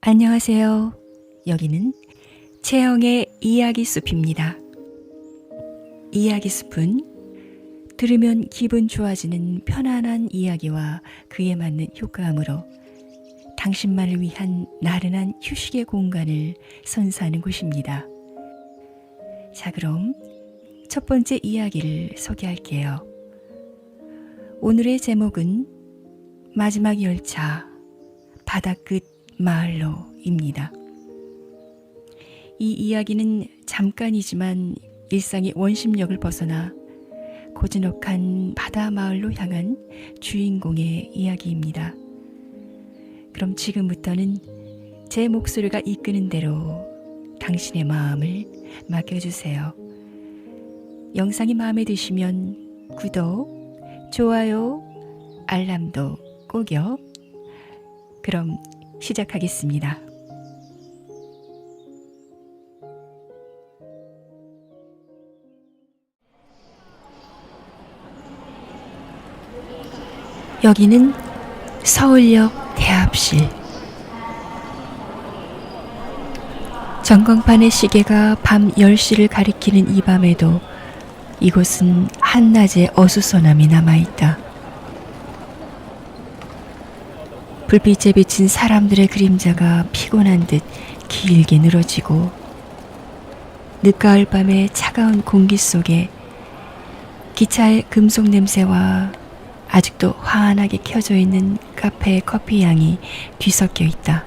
안녕하세요. 여기는 채영의 이야기숲입니다. 이야기숲은 들으면 기분 좋아지는 편안한 이야기와 그에 맞는 효과음으로 당신만을 위한 나른한 휴식의 공간을 선사하는 곳입니다. 자, 그럼 첫 번째 이야기를 소개할게요. 오늘의 제목은 마지막 열차 바다끝 마을로입니다. 이 이야기는 잠깐이지만 일상의 원심력을 벗어나 고즈넉한 바다 마을로 향한 주인공의 이야기입니다. 그럼 지금부터는 제 목소리가 이끄는 대로 당신의 마음을 맡겨주세요. 영상이 마음에 드시면 구독, 좋아요, 알람도 꼭요. 그럼 시작하겠습니다. 여기는 서울역 대합실. 전광판의 시계가 밤 10시를 가리키는 이 밤에도 이곳은 한낮의 어수선함이 남아있다. 불빛에 비친 사람들의 그림자가 피곤한 듯 길게 늘어지고 늦가을 밤의 차가운 공기 속에 기차의 금속 냄새와 아직도 환하게 켜져 있는 카페의 커피 향이 뒤섞여 있다.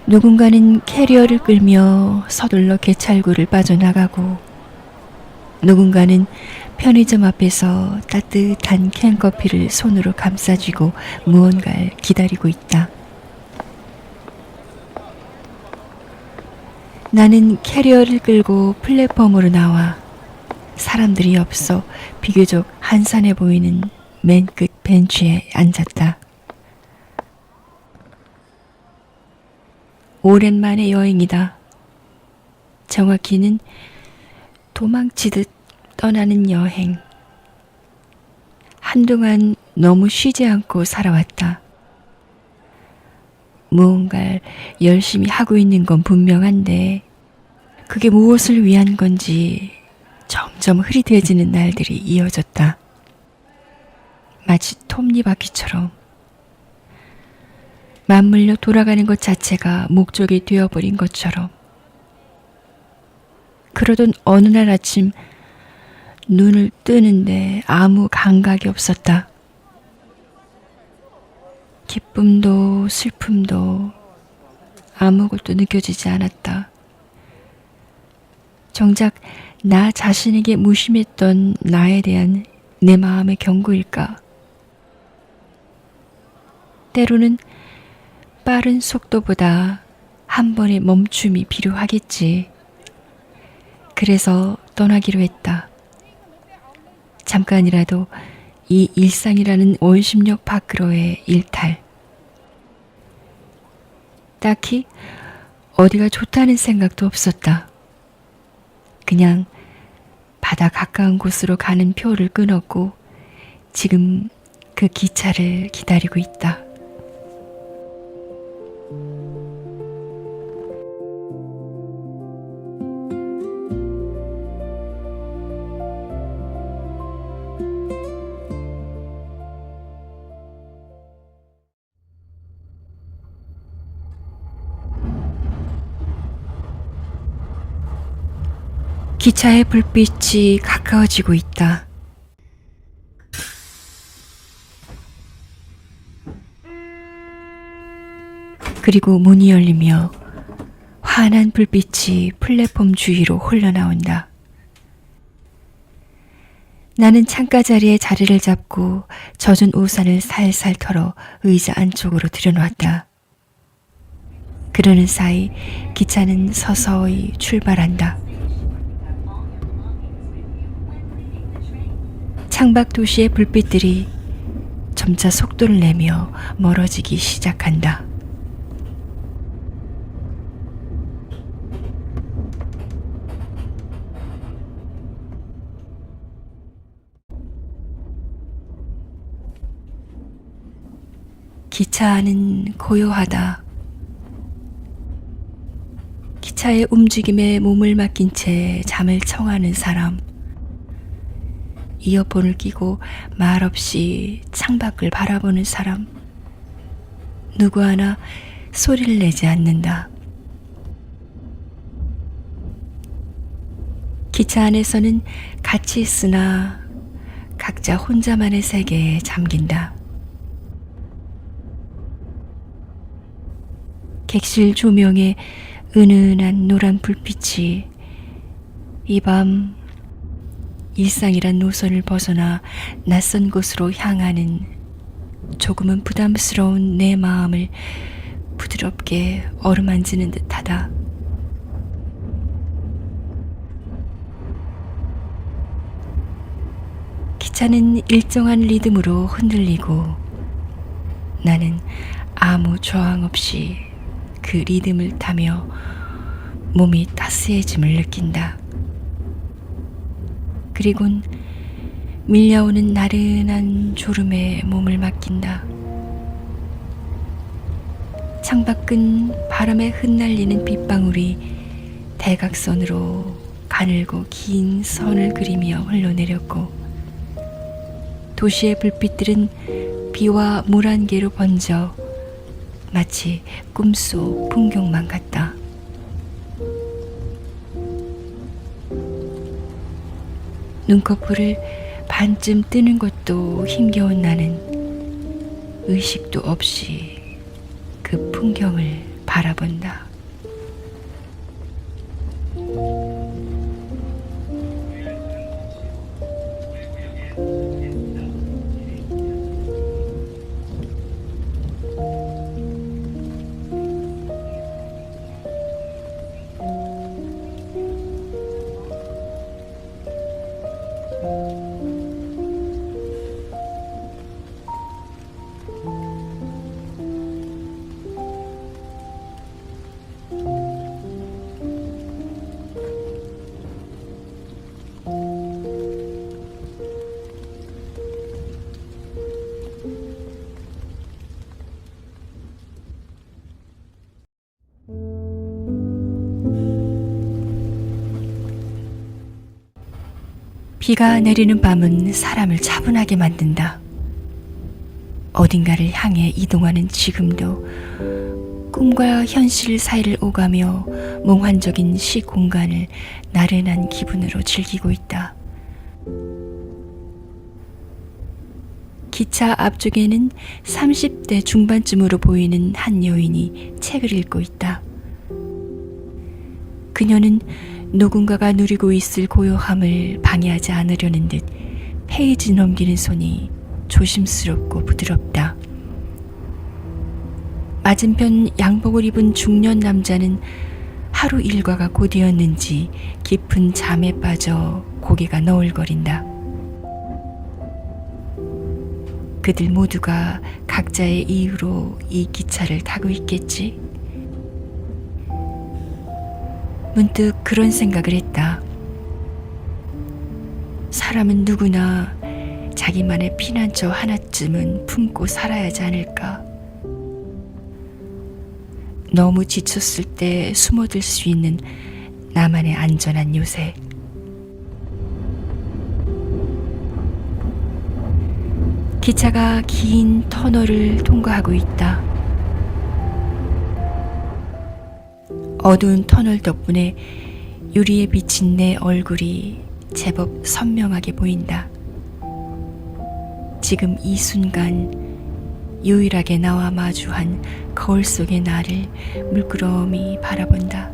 누군가는 캐리어를 끌며 서둘러 개찰구를 빠져나가고 누군가는 편의점 앞에서 따뜻한 캔커피를 손으로 감싸쥐고 무언가를 기다리고 있다. 나는 캐리어를 끌고 플랫폼으로 나와 사람들이 없어 비교적 한산해 보이는 맨 끝 벤치에 앉았다. 오랜만의 여행이다. 정확히는 도망치듯 떠나는 여행. 한동안 너무 쉬지 않고 살아왔다. 무언가를 열심히 하고 있는 건 분명한데 그게 무엇을 위한 건지 점점 흐릿해지는 날들이 이어졌다. 마치 톱니바퀴처럼 맞물려 돌아가는 것 자체가 목적이 되어버린 것처럼. 그러던 어느 날 아침 눈을 뜨는데 아무 감각이 없었다. 기쁨도 슬픔도 아무것도 느껴지지 않았다. 정작 나 자신에게 무심했던 나에 대한 내 마음의 경고일까? 때로는 빠른 속도보다 한 번의 멈춤이 필요하겠지. 그래서 떠나기로 했다. 잠깐이라도 이 일상이라는 원심력 밖으로의 일탈. 딱히 어디가 좋다는 생각도 없었다. 그냥 바다 가까운 곳으로 가는 표를 끊었고 지금 그 기차를 기다리고 있다. 기차의 불빛이 가까워지고 있다. 그리고 문이 열리며 환한 불빛이 플랫폼 주위로 흘러나온다. 나는 창가 자리에 자리를 잡고 젖은 우산을 살살 털어 의자 안쪽으로 들여놓았다. 그러는 사이 기차는 서서히 출발한다. 창밖 도시의 불빛들이 점차 속도를 내며 멀어지기 시작한다. 기차 안은 고요하다. 기차의 움직임에 몸을 맡긴 채 잠을 청하는 사람. 이어폰을 끼고 말없이 창밖을 바라보는 사람. 누구 하나 소리를 내지 않는다. 기차 안에서는 같이 있으나 각자 혼자만의 세계에 잠긴다. 객실 조명에 은은한 노란 불빛이 이 밤 일상이란 노선을 벗어나 낯선 곳으로 향하는 조금은 부담스러운 내 마음을 부드럽게 어루만지는 듯하다. 기차는 일정한 리듬으로 흔들리고 나는 아무 저항 없이 그 리듬을 타며 몸이 따스해짐을 느낀다. 그리곤 밀려오는 나른한 졸음에 몸을 맡긴다. 창밖은 바람에 흩날리는 빗방울이 대각선으로 가늘고 긴 선을 그리며 흘러내렸고 도시의 불빛들은 비와 물 안개로 번져 마치 꿈속 풍경만 같다. 눈꺼풀을 반쯤 뜨는 것도 힘겨운 나는 의식도 없이 그 풍경을 바라본다. 비가 내리는 밤은 사람을 차분하게 만든다. 어딘가를 향해 이동하는 지금도 꿈과 현실 사이를 오가며 몽환적인 시공간을 나른한 기분으로 즐기고 있다. 기차 앞쪽에는 30대 중반쯤으로 보이는 한 여인이 책을 읽고 있다. 그녀는 누군가가 누리고 있을 고요함을 방해하지 않으려는 듯 페이지 넘기는 손이 조심스럽고 부드럽다. 맞은편 양복을 입은 중년 남자는 하루 일과가 고되었는지 깊은 잠에 빠져 고개가 너울거린다. 그들 모두가 각자의 이유로 이 기차를 타고 있겠지? 문득 그런 생각을 했다. 사람은 누구나 자기만의 피난처 하나쯤은 품고 살아야 하지 않을까? 너무 지쳤을 때 숨어들 수 있는 나만의 안전한 요새. 기차가 긴 터널을 통과하고 있다. 어두운 터널 덕분에 유리에 비친 내 얼굴이 제법 선명하게 보인다. 지금 이 순간 유일하게 나와 마주한 거울 속의 나를 물끄러미 바라본다.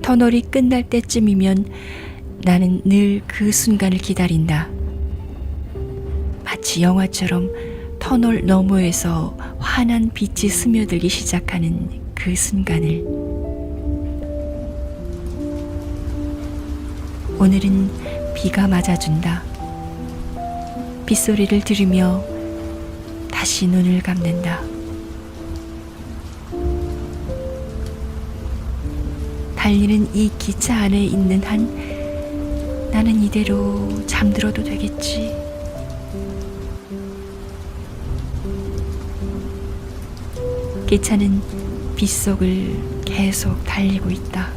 터널이 끝날 때쯤이면 나는 늘 그 순간을 기다린다. 마치 영화처럼 터널 너머에서 환한 빛이 스며들기 시작하는 그 순간을. 오늘은 비가 맞아준다. 빗소리를 들으며 다시 눈을 감는다. 달리는 이 기차 안에 있는 한 나는 이대로 잠들어도 되겠지. 기차는 빗속을 계속 달리고 있다.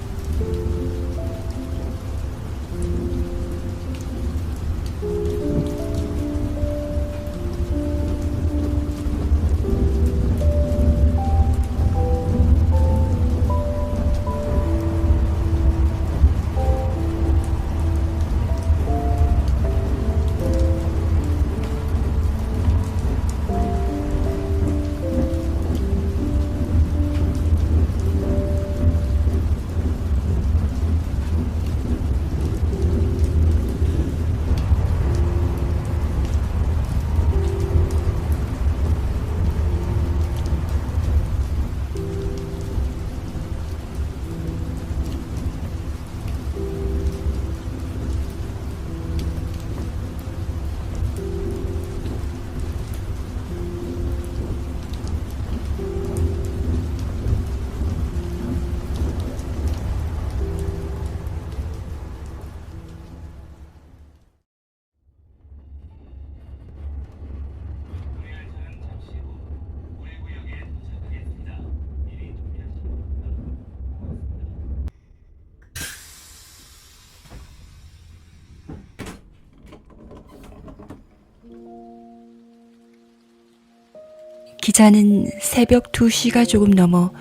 기차는 새벽 2시가 조금 넘어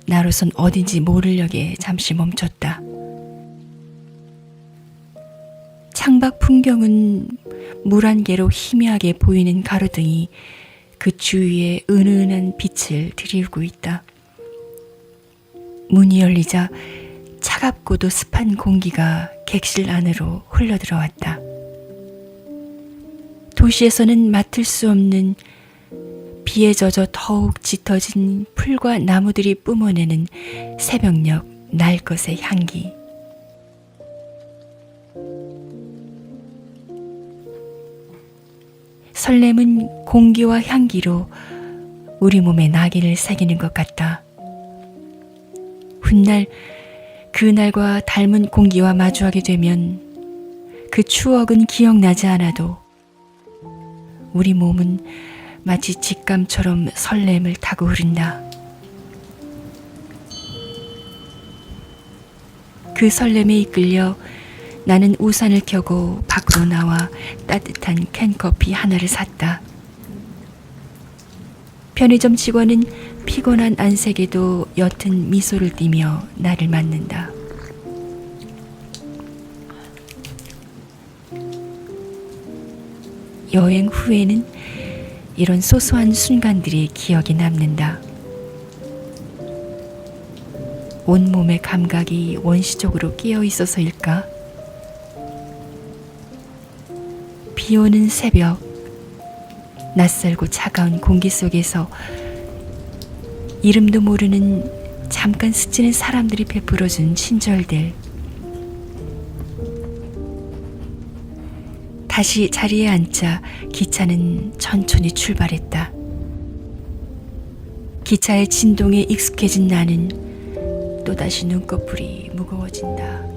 나로선 어딘지 모를 역에 잠시 멈췄다. 창밖 풍경은 물 한 개로 희미하게 보이는 가로등이 그 주위에 은은한 빛을 들이우고 있다. 문이 열리자 차갑고도 습한 공기가 객실 안으로 흘러들어왔다. 도시에서는 맡을 수 없는 비에 젖어 더욱 짙어진 풀과 나무들이 뿜어내는 새벽녘 날 것의 향기. 설렘은 공기와 향기로 우리 몸에 낙인을 새기는 것 같다. 훗날 그날과 닮은 공기와 마주하게 되면 그 추억은 기억나지 않아도 우리 몸은 마치 직감처럼 설렘을 타고 흐른다. 그 설렘에 이끌려 나는 우산을 켜고 밖으로 나와 따뜻한 캔커피 하나를 샀다. 편의점 직원은 피곤한 안색에도 옅은 미소를 띠며 나를 맞는다. 여행 후에는 이런 소소한 순간들이 기억에 남는다. 온몸의 감각이 원시적으로 끼어 있어서일까? 비 오는 새벽, 낯설고 차가운 공기 속에서 이름도 모르는 잠깐 스치는 사람들이 베풀어준 친절들. 다시 자리에 앉자 기차는 천천히 출발했다. 기차의 진동에 익숙해진 나는 또다시 눈꺼풀이 무거워진다.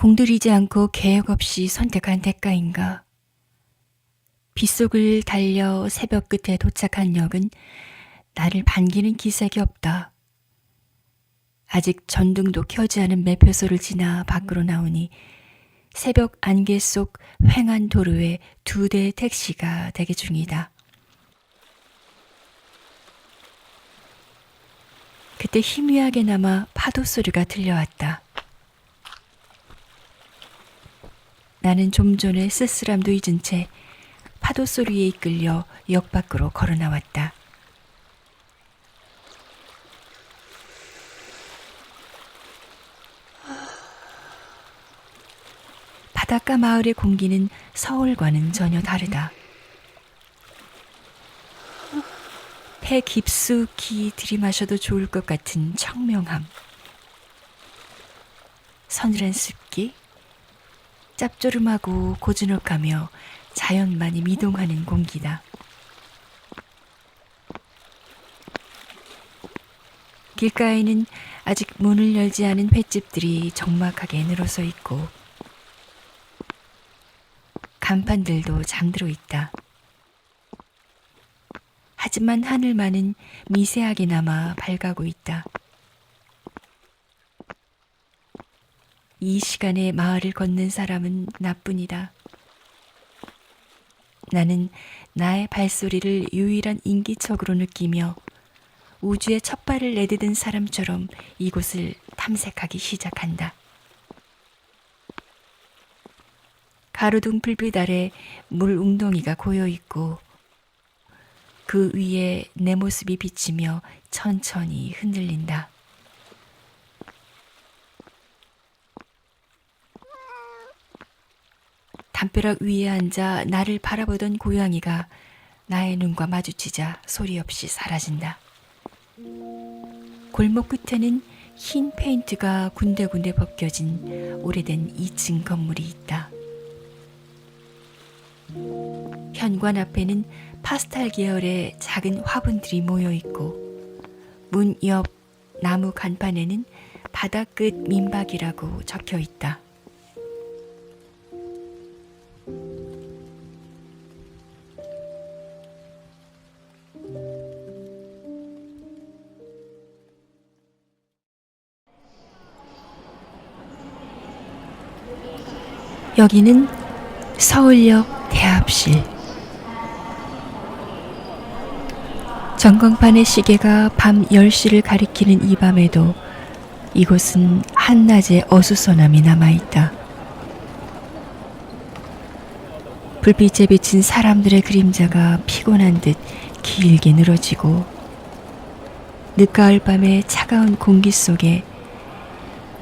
공들이지 않고 계획 없이 선택한 대가인가. 빗속을 달려 새벽 끝에 도착한 역은 나를 반기는 기색이 없다. 아직 전등도 켜지 않은 매표소를 지나 밖으로 나오니 새벽 안개 속 휑한 도로에 2대의 택시가 대기 중이다. 그때 희미하게나마 파도 소리가 들려왔다. 나는 좀 전에 쓸쓸함도 잊은 채 파도 소리에 이끌려 역 밖으로 걸어 나왔다. 바닷가 마을의 공기는 서울과는 전혀 다르다. 배 깊숙이 들이마셔도 좋을 것 같은 청명함. 서늘한 습기, 짭조름하고 고즈넉하며 자연만이 미동하는 공기다. 길가에는 아직 문을 열지 않은 횟집들이 적막하게 늘어서 있고 간판들도 잠들어 있다. 하지만 하늘만은 미세하게나마 밝아고 있다. 이 시간에 마을을 걷는 사람은 나뿐이다. 나는 나의 발소리를 유일한 인기척으로 느끼며 우주의 첫 발을 내디딘 사람처럼 이곳을 탐색하기 시작한다. 가로등 불빛 아래 물 웅덩이가 고여있고 그 위에 내 모습이 비치며 천천히 흔들린다. 담벼락 위에 앉아 나를 바라보던 고양이가 나의 눈과 마주치자 소리 없이 사라진다. 골목 끝에는 흰 페인트가 군데군데 벗겨진 오래된 2층 건물이 있다. 현관 앞에는 파스텔 계열의 작은 화분들이 모여 있고 문 옆 나무 간판에는 바다끝 민박이라고 적혀 있다. 여기는 서울역 대합실. 전광판의 시계가 밤 10시를 가리키는 이 밤에도 이곳은 한낮의 어수선함이 남아있다. 불빛에 비친 사람들의 그림자가 피곤한 듯 길게 늘어지고 늦가을 밤의 차가운 공기 속에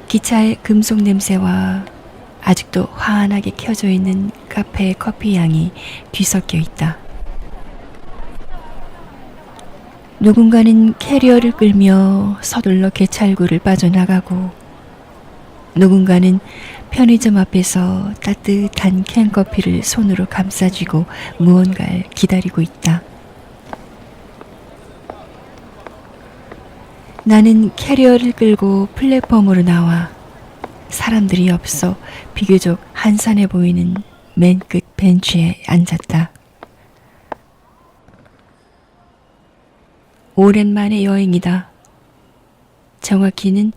기차의 금속 냄새와 아직도 환하게 켜져 있는 카페의 커피 향이 뒤섞여 있다. 누군가는 캐리어를 끌며 서둘러 개찰구를 빠져나가고 누군가는 편의점 앞에서 따뜻한 캔커피를 손으로 감싸쥐고 무언가를 기다리고 있다. 나는 캐리어를 끌고 플랫폼으로 나와 사람들이 없어 비교적 한산해 보이는 맨 끝 벤치에 앉았다. 오랜만의 여행이다. 정확히는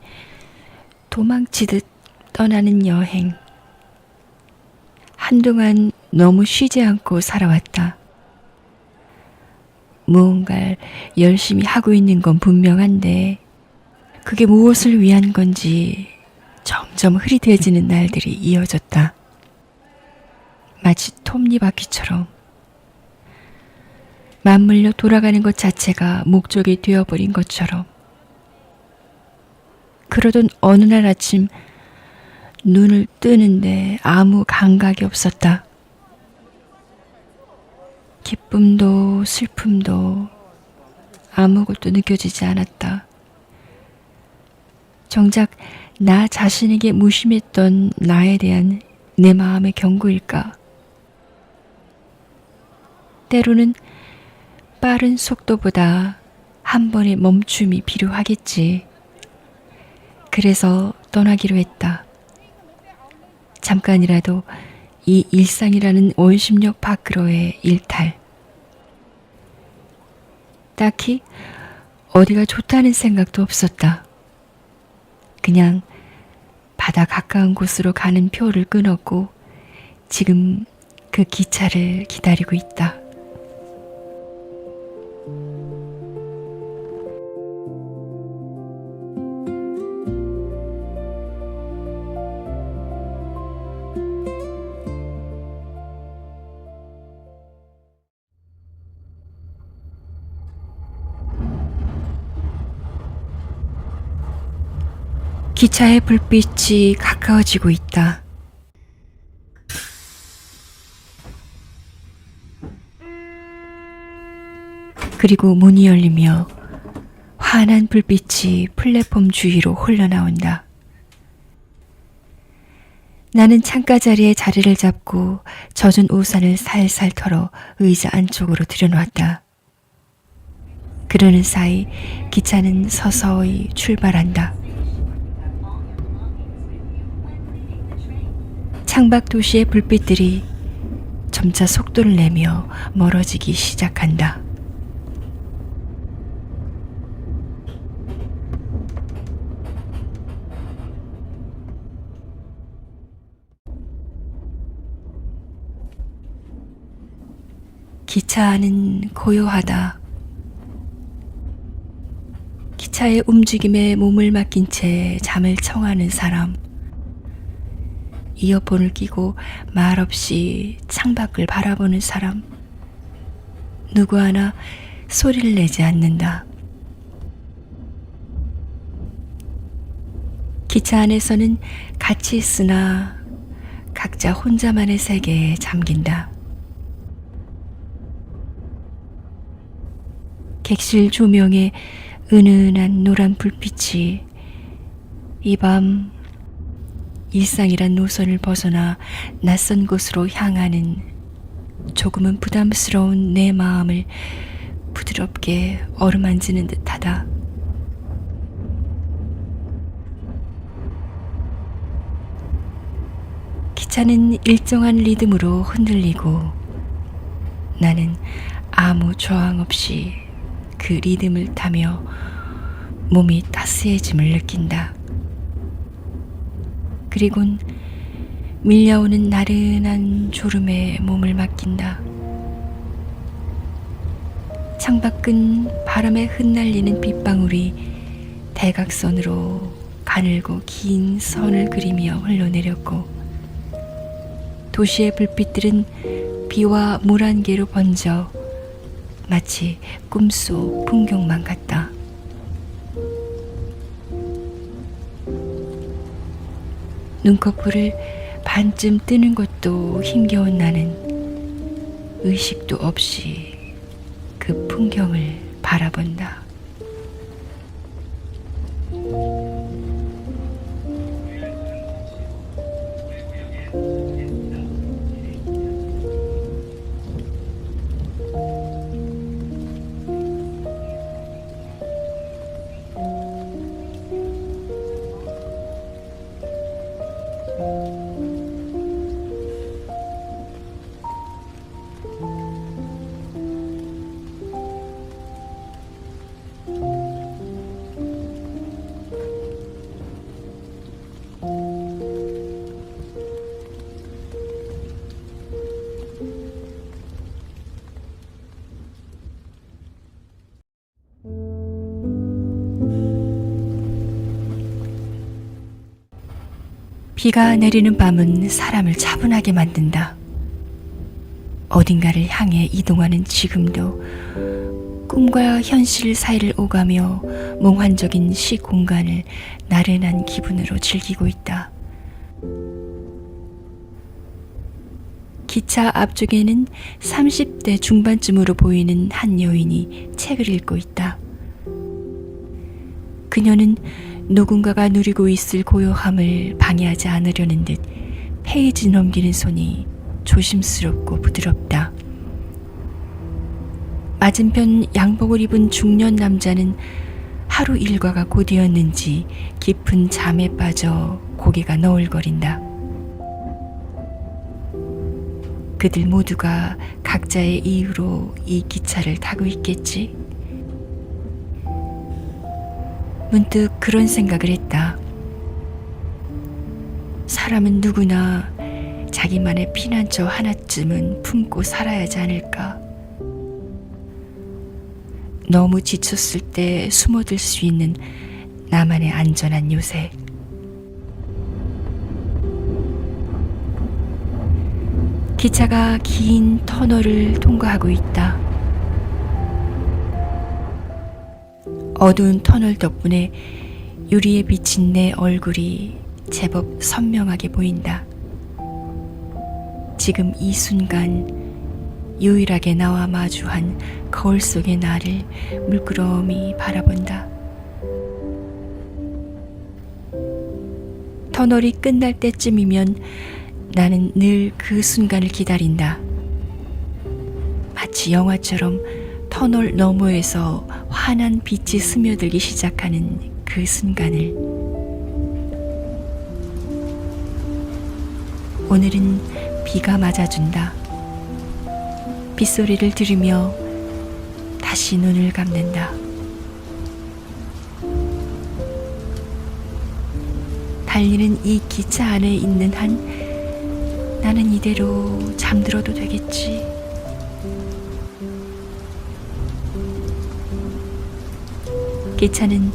도망치듯 떠나는 여행. 한동안 너무 쉬지 않고 살아왔다. 무언가를 열심히 하고 있는 건 분명한데 그게 무엇을 위한 건지 점점 흐릿해지는 날들이 이어졌다. 마치 톱니바퀴처럼 맞물려 돌아가는 것 자체가 목적이 되어버린 것처럼. 그러던 어느 날 아침 눈을 뜨는데 아무 감각이 없었다. 기쁨도 슬픔도 아무것도 느껴지지 않았다. 정작 나 자신에게 무심했던 나에 대한 내 마음의 경고일까? 때로는 빠른 속도보다 한 번의 멈춤이 필요하겠지. 그래서 떠나기로 했다. 잠깐이라도 이 일상이라는 원심력 밖으로의 일탈. 딱히 어디가 좋다는 생각도 없었다. 그냥 바다 가까운 곳으로 가는 표를 끊었고 지금 그 기차를 기다리고 있다. 기차의 불빛이 가까워지고 있다. 그리고 문이 열리며 환한 불빛이 플랫폼 주위로 흘러나온다. 나는 창가 자리에 자리를 잡고 젖은 우산을 살살 털어 의자 안쪽으로 들여놓았다. 그러는 사이 기차는 서서히 출발한다. 창밖 도시의 불빛들이 점차 속도를 내며 멀어지기 시작한다. 기차 안은 고요하다. 기차의 움직임에 몸을 맡긴 채 잠을 청하는 사람. 이어폰을 끼고 말없이 창밖을 바라보는 사람. 누구 하나 소리를 내지 않는다. 기차 안에서는 같이 있으나 각자 혼자만의 세계에 잠긴다. 객실 조명에 은은한 노란 불빛이 이 밤 일상이란 노선을 벗어나 낯선 곳으로 향하는 조금은 부담스러운 내 마음을 부드럽게 어루만지는 듯하다. 기차는 일정한 리듬으로 흔들리고 나는 아무 저항 없이 그 리듬을 타며 몸이 따스해짐을 느낀다. 그리곤 밀려오는 나른한 졸음에 몸을 맡긴다. 창밖은 바람에 흩날리는 빗방울이 대각선으로 가늘고 긴 선을 그리며 흘러내렸고 도시의 불빛들은 비와 물 안개로 번져 마치 꿈속 풍경만 같다. 눈꺼풀을 반쯤 뜨는 것도 힘겨운 나는 의식도 없이 그 풍경을 바라본다. 비가 내리는 밤은 사람을 차분하게 만든다. 어딘가를 향해 이동하는 지금도 꿈과 현실 사이를 오가며 몽환적인 시공간을 나른한 기분으로 즐기고 있다. 기차 앞쪽에는 30대 중반쯤으로 보이는 한 여인이 책을 읽고 있다. 그녀는 누군가가 누리고 있을 고요함을 방해하지 않으려는 듯 페이지 넘기는 손이 조심스럽고 부드럽다. 맞은편 양복을 입은 중년 남자는 하루 일과가 곧이었는지 깊은 잠에 빠져 고개가 너울거린다. 그들 모두가 각자의 이유로 이 기차를 타고 있겠지. 문득 그런 생각을 했다. 사람은 누구나 자기만의 피난처 하나쯤은 품고 살아야 하지 않을까. 너무 지쳤을 때 숨어들 수 있는 나만의 안전한 요새. 기차가 긴 터널을 통과하고 있다. 어두운 터널 덕분에 유리에 비친 내 얼굴이 제법 선명하게 보인다. 지금 이 순간 유일하게 나와 마주한 거울 속의 나를 물끄러미 바라본다. 터널이 끝날 때쯤이면 나는 늘 그 순간을 기다린다. 마치 영화처럼 터널 너머에서 환한 빛이 스며들기 시작하는 그 순간을. 오늘은 비가 맞아준다. 빗소리를 들으며 다시 눈을 감는다. 달리는 이 기차 안에 있는 한 나는 이대로 잠들어도 되겠지. 기차는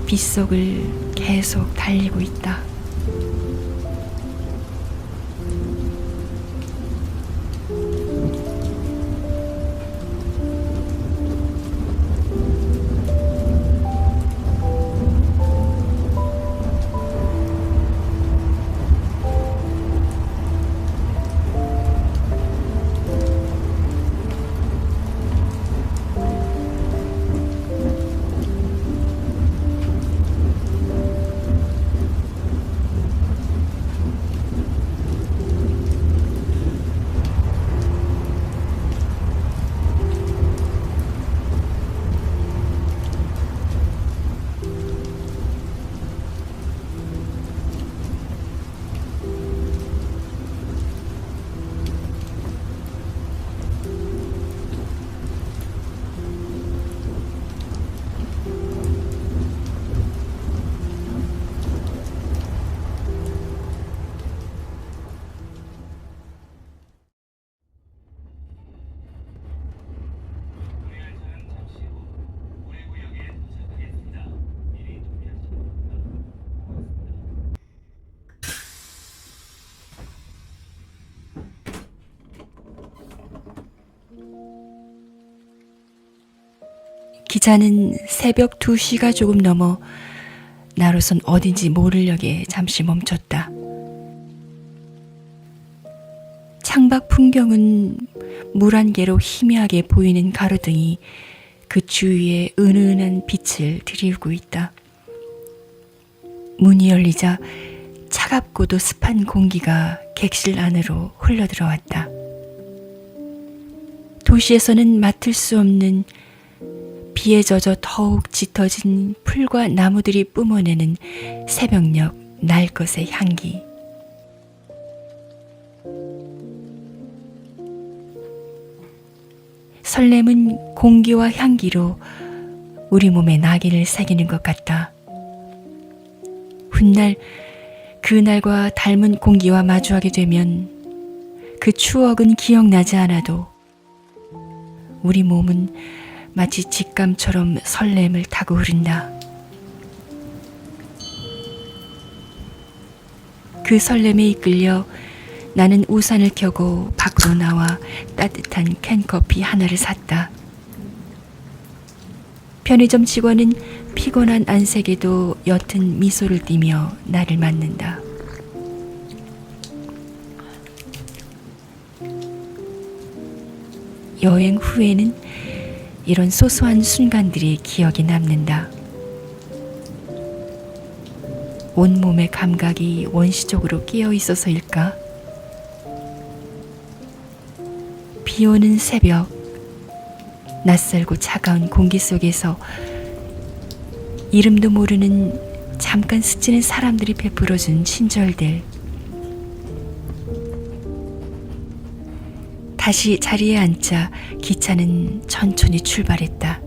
빗속을 계속 달리고 있다. 기차는 새벽 2시가 조금 넘어 나로선 어딘지 모를 역에 잠시 멈췄다. 창밖 풍경은 물 한 개로 희미하게 보이는 가로등이 그 주위에 은은한 빛을 드리우고 있다. 문이 열리자 차갑고도 습한 공기가 객실 안으로 흘러들어왔다. 도시에서는 맡을 수 없는 비에 젖어 더욱 짙어진 풀과 나무들이 뿜어내는 새벽녘 날것의 향기. 설렘은 공기와 향기로 우리 몸에 낙인을 새기는 것 같다. 훗날 그날과 닮은 공기와 마주하게 되면 그 추억은 기억나지 않아도 우리 몸은 마치 직감처럼 설렘을 타고 흐른다. 그 설렘에 이끌려 나는 우산을 켜고 밖으로 나와 따뜻한 캔커피 하나를 샀다. 편의점 직원은 피곤한 안색에도 옅은 미소를 띠며 나를 맞는다. 여행 후에는 이런 소소한 순간들이 기억에 남는다. 온몸의 감각이 원시적으로 끼어 있어서일까? 비 오는 새벽, 낯설고 차가운 공기 속에서 이름도 모르는 잠깐 스치는 사람들이 베풀어준 친절들. 다시 자리에 앉자 기차는 천천히 출발했다.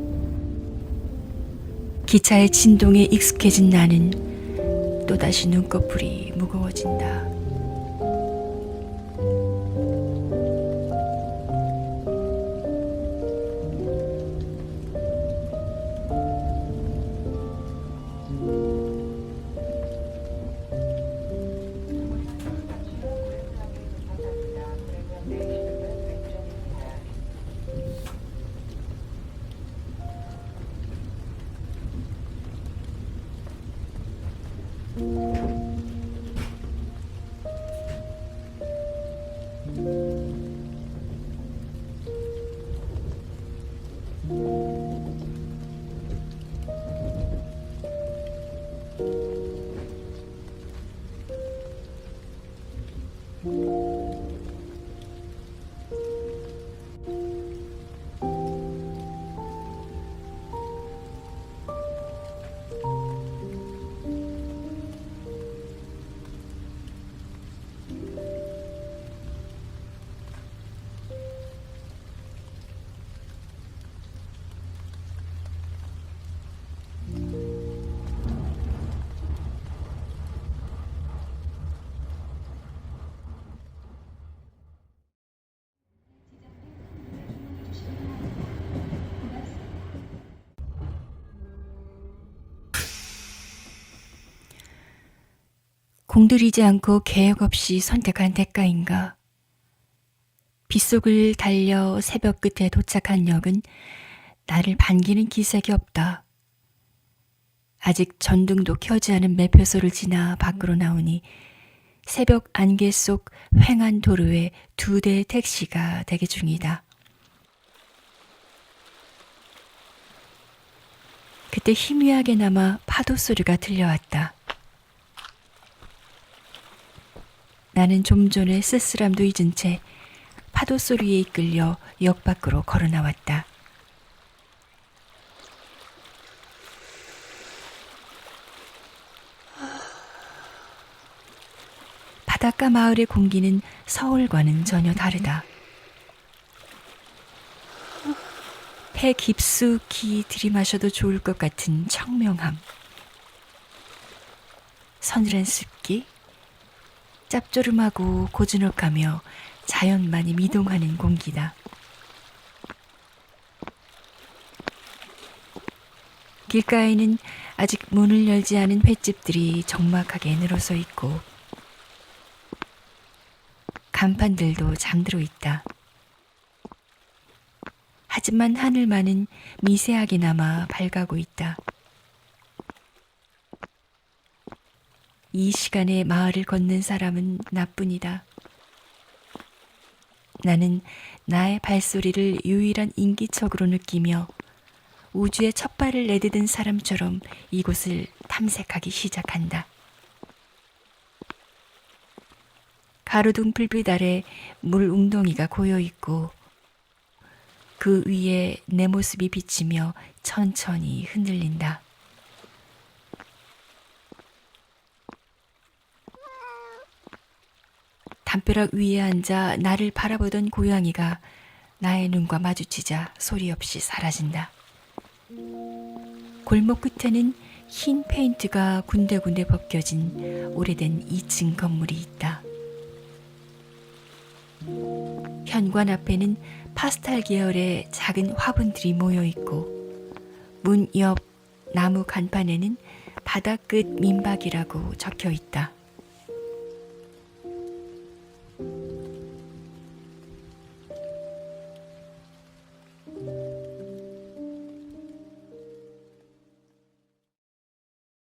기차의 진동에 익숙해진 나는 또다시 눈꺼풀이 무거워진다. 공들이지 않고 계획 없이 선택한 대가인가. 빗속을 달려 새벽 끝에 도착한 역은 나를 반기는 기색이 없다. 아직 전등도 켜지 않은 매표소를 지나 밖으로 나오니 새벽 안개 속 휑한 도로에 2대의 택시가 대기 중이다. 그때 희미하게나마 파도 소리가 들려왔다. 나는 좀 전에 쓸쓸함도 잊은 채 파도 소리에 이끌려 역 밖으로 걸어 나왔다. 바닷가 마을의 공기는 서울과는 전혀 다르다. 배 깊숙이 들이마셔도 좋을 것 같은 청명함. 서늘한 습기, 짭조름하고 고즈넉하며 자연만이 미동하는 공기다. 길가에는 아직 문을 열지 않은 횟집들이 적막하게 늘어서 있고 간판들도 잠들어 있다. 하지만 하늘만은 미세하게나마 밝아고 있다. 이 시간에 마을을 걷는 사람은 나뿐이다. 나는 나의 발소리를 유일한 인기척으로 느끼며 우주의 첫 발을 내디딘 사람처럼 이곳을 탐색하기 시작한다. 가로등 불빛 아래 물 웅덩이가 고여있고 그 위에 내 모습이 비치며 천천히 흔들린다. 담벼락 위에 앉아 나를 바라보던 고양이가 나의 눈과 마주치자 소리 없이 사라진다. 골목 끝에는 흰 페인트가 군데군데 벗겨진 오래된 2층 건물이 있다. 현관 앞에는 파스텔 계열의 작은 화분들이 모여 있고 문 옆 나무 간판에는 바다 끝 민박이라고 적혀 있다.